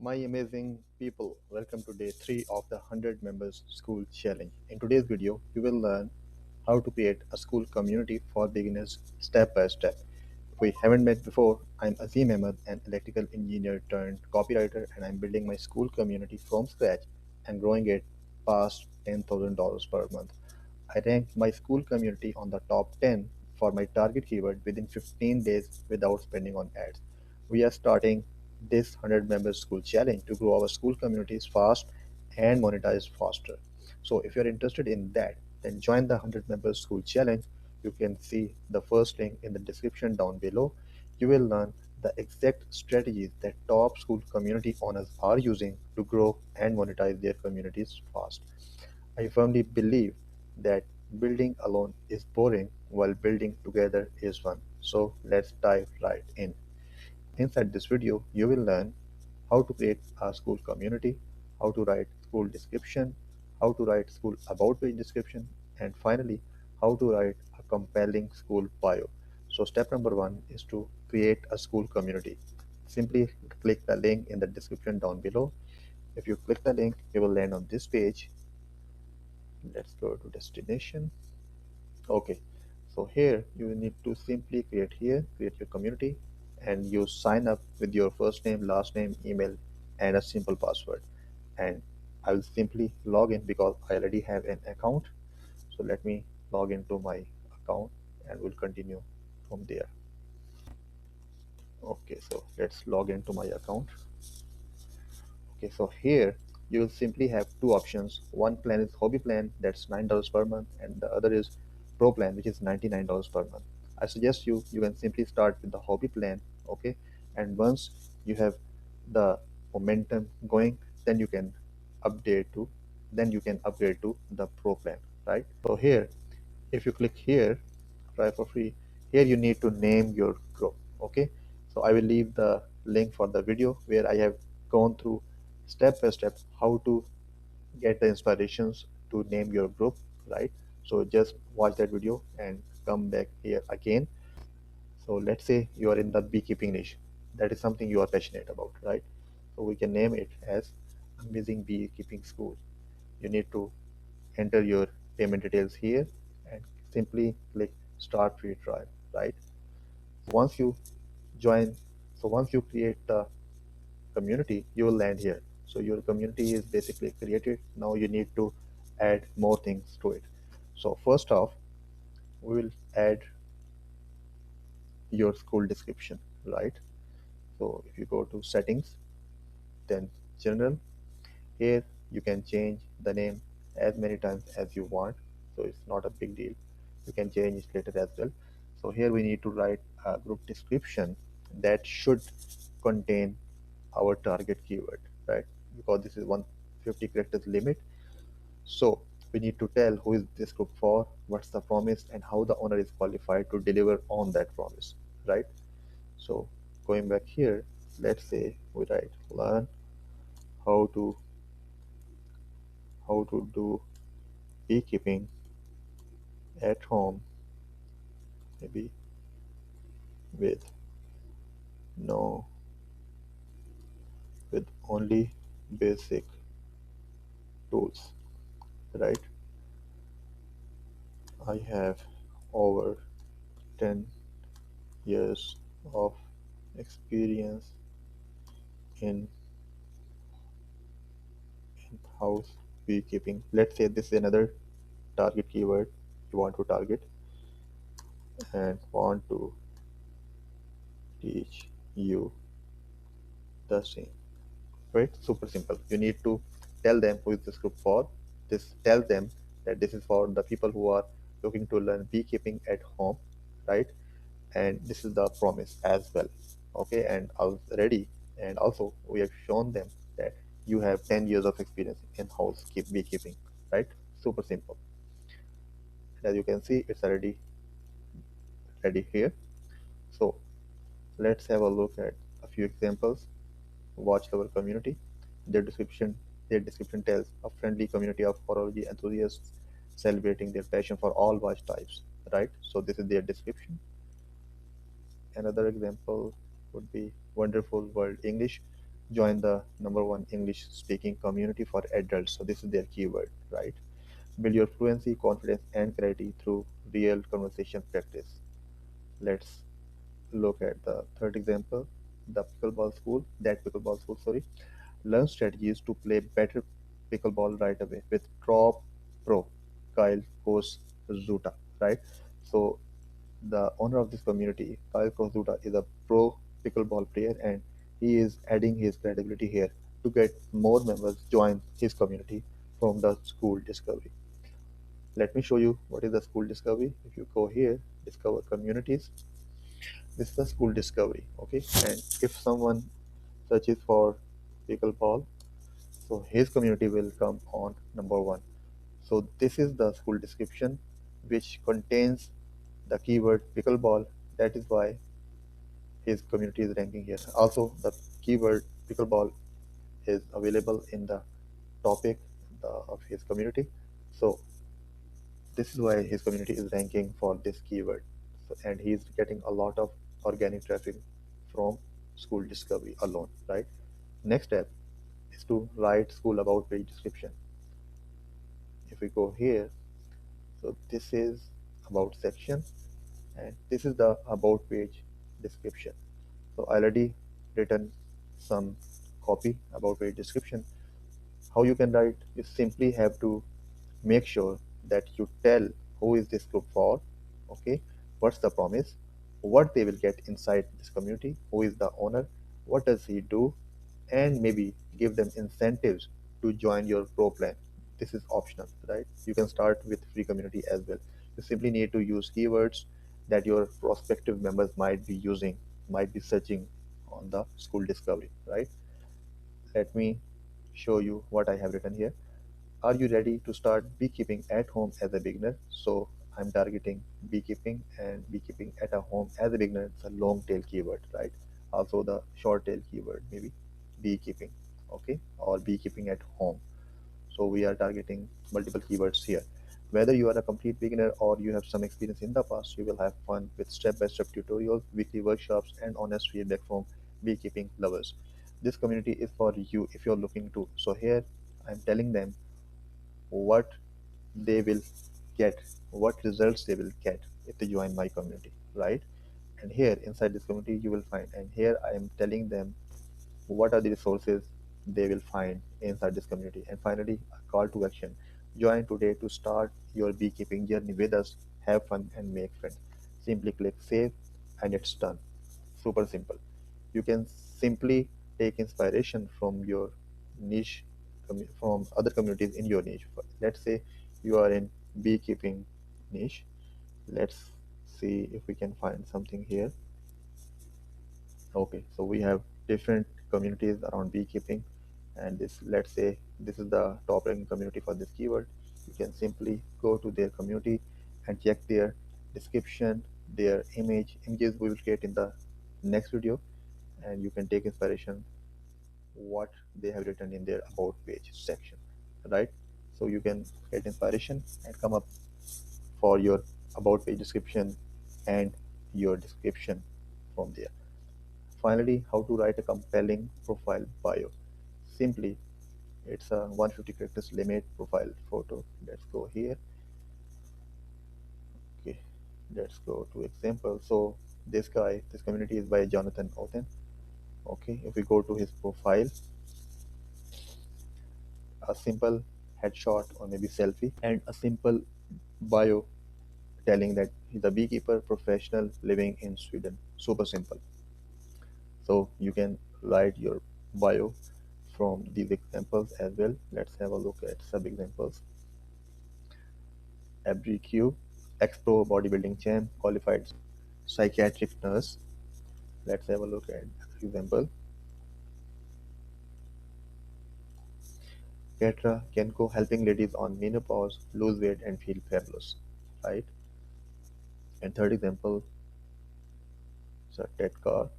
My amazing people, welcome to day 3 of the 100 members school challenge. In today's video, you will learn how to create a school community for beginners step by step. If we haven't met before, I'm Azim Ahmed, an electrical engineer turned copywriter, and I'm building my school community from scratch and growing it past $10,000 per month. I ranked my school community on the top 10 for my target keyword within 15 days without spending on ads. We are starting this 100 members school challenge to grow our school communities fast and monetize faster. So if you're interested in that, then join the 100 members school challenge. You can see the first link in the description down below. You will learn the exact strategies that top school community owners are using to grow and monetize their communities fast. I firmly believe that building alone is boring while building together is fun. So let's dive right in. Inside this video, you will learn how to create a school community, how to write school description, how to write school about page description, and finally, how to write a compelling school bio. So step number one is to create a school community. Simply click the link in the description down below. If you click the link, you will land on this page. Let's go to destination. Okay, so here you need to simply create your community, and you sign up with your first name, last name, email, and a simple password. And I will simply log in because I already have an account. So let me log into my account and we'll continue from there. Okay, so let's log into my account. Okay, so here you will simply have two options. One plan is hobby plan, that's $9 per month, and the other is pro plan, which is $99 per month. I suggest you can simply start with the hobby plan, okay? And once you have the momentum going, then you can update to then you can upgrade to the pro plan, right? So here, if you click here, try for free, here you need to name your group, okay? So I will leave the link for the video where I have gone through step by step how to get the inspirations to name your group, right? So just watch that video and come back here again. So let's say you are in the beekeeping niche, that is something you are passionate about, right? So we can name it as Amazing Beekeeping School. You need to enter your payment details here and simply click start free trial, right? Once you join, so once you create the community, you will land here. So your community is basically created. Now you need to add more things to it. So first off, we will add your school description, right? So if you go to settings, then general, here you can change the name as many times as you want. So it's not a big deal. You can change it later as well. So here we need to write a group description that should contain our target keyword, right? Because this is 150 characters limit. So we need to tell who is this group for, what's the promise, and how the owner is qualified to deliver on that promise, right? So going back here, let's say we write learn how to do beekeeping at home, maybe with no with only basic tools, right? I have over 10 years of experience in house beekeeping. Let's say this is another target keyword you want to target and want to teach you the same, right? Super simple. You need to tell them who is this group for. This tell them that this is for the people who are looking to learn beekeeping at home, right? And this is the promise as well, okay? And already, and also we have shown them that you have 10 years of experience in house beekeeping, right? Super simple. And as you can see, it's already ready here. So let's have a look at a few examples. Watch our community. Their description their description tells a friendly community of horology enthusiasts celebrating their passion for all watch types, right? So this is their description. Another example would be wonderful world English. join the number one English speaking community for adults. So this is their keyword, right? Build your fluency, confidence, and clarity through real conversation practice. Let's look at the third example, the pickleball school, that pickleball school, sorry. Learn strategies to play better pickleball right away with top pro Kyle Kozuta, right? So the owner of this community, Kyle Kozuta, is a pro pickleball player, and he is adding his credibility here to get more members join his community from the Skool discovery. Let me show you what is the Skool discovery. If you go here, discover communities, this is the Skool discovery, okay? And if someone searches for pickleball, so his community will come on number one. So this is the Skool description, which contains the keyword pickleball. That is why his community is ranking here. Also, the keyword pickleball is available in the topic of his community. So this is why his community is ranking for this keyword. So, and he is getting a lot of organic traffic from Skool discovery alone, right? Next step is to write Skool about page description. If we go here, so this is about section, and this is the about page description. So I already written some copy about page description. How you can write, you simply have to make sure that you tell who is this group for, okay, what's the promise, what they will get inside this community, who is the owner, what does he do, and maybe give them incentives to join your pro plan. This is optional, right? You can start with free community as well. You simply need to use keywords that your prospective members might be using, might be searching on the Skool discovery, right? Let me show you what I have written here. Are you ready to start beekeeping at home as a beginner? So I'm targeting beekeeping, and beekeeping at a home as a beginner. It's a long tail keyword, right? Also the short tail keyword, maybe beekeeping, okay, or beekeeping at home. So we are targeting multiple keywords here. Whether you are a complete beginner or you have some experience in the past, you will have fun with step-by-step tutorials, weekly workshops, and honest feedback from beekeeping lovers. This community is for you if you're looking to. So here I'm telling them what they will get, what results they will get if they join my community, right? And here inside this community you will find, and here I am telling them what are the resources they will find inside this community. And finally, a call to action: join today to start your beekeeping journey with us. Have fun and make friends. Simply click save, and it's done. Super simple. You can simply take inspiration from your niche, from other communities in your niche. Let's say you are in beekeeping niche. Let's see if we can find something here. Okay, so we have different communities around beekeeping, and this, let's say this is the top ranking community for this keyword. You can simply go to their community and check their description, their images we will create in the next video, and you can take inspiration what they have written in their about page section, right? So you can get inspiration and come up for your about page description and your description from there. Finally, how to write a compelling profile bio. Simply, it's a 150 characters limit profile photo. Let's go here. Okay, let's go to example. So this guy, this community is by Jonathan Otten. Okay, if we go to his profile, a simple headshot or maybe selfie, and a simple bio telling that he's a beekeeper professional living in Sweden. Super simple. So you can write your bio from these examples as well. Let's have a look at sub examples. AbriQ, ex-pro bodybuilding champ, qualified psychiatric nurse. Let's have a look at example. Petra Kenko, helping ladies on menopause lose weight and feel fabulous, right? And third example, so Ted Carr,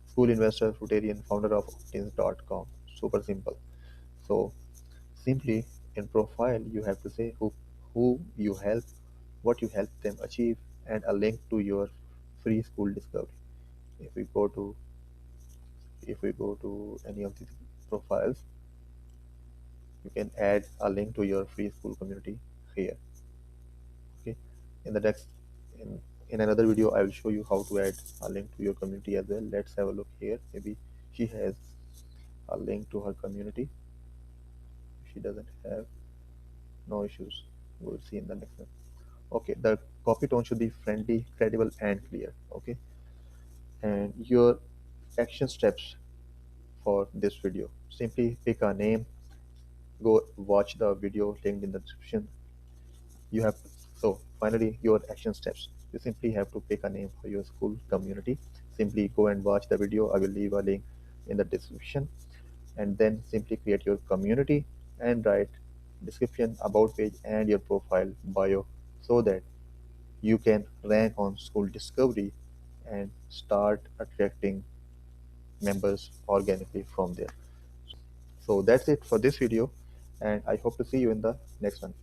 school investor, fruitarian, founder of Optins.com. Super simple. So simply in profile you have to say who you help, what you help them achieve, and a link to your free Skool discovery. If we go to if we go to any of these profiles, you can add a link to your free school community here. Okay, in the next in in another video I will show you how to add a link to your community as well. Let's have a look here. Maybe she has a link to her community. If she doesn't have, no issues, we'll see in the next one. Okay, the copy tone should be friendly, credible, and clear. Okay, and your action steps for this video: simply pick a name, go watch the video linked in the description. You have So finally, your action steps: you simply have to pick a name for your school community. Simply go and watch the video. I will leave a link in the description. And then simply create your community and write description, about page, and your profile bio, so that you can rank on school discovery and start attracting members organically from there. So that's it for this video, and I hope to see you in the next one.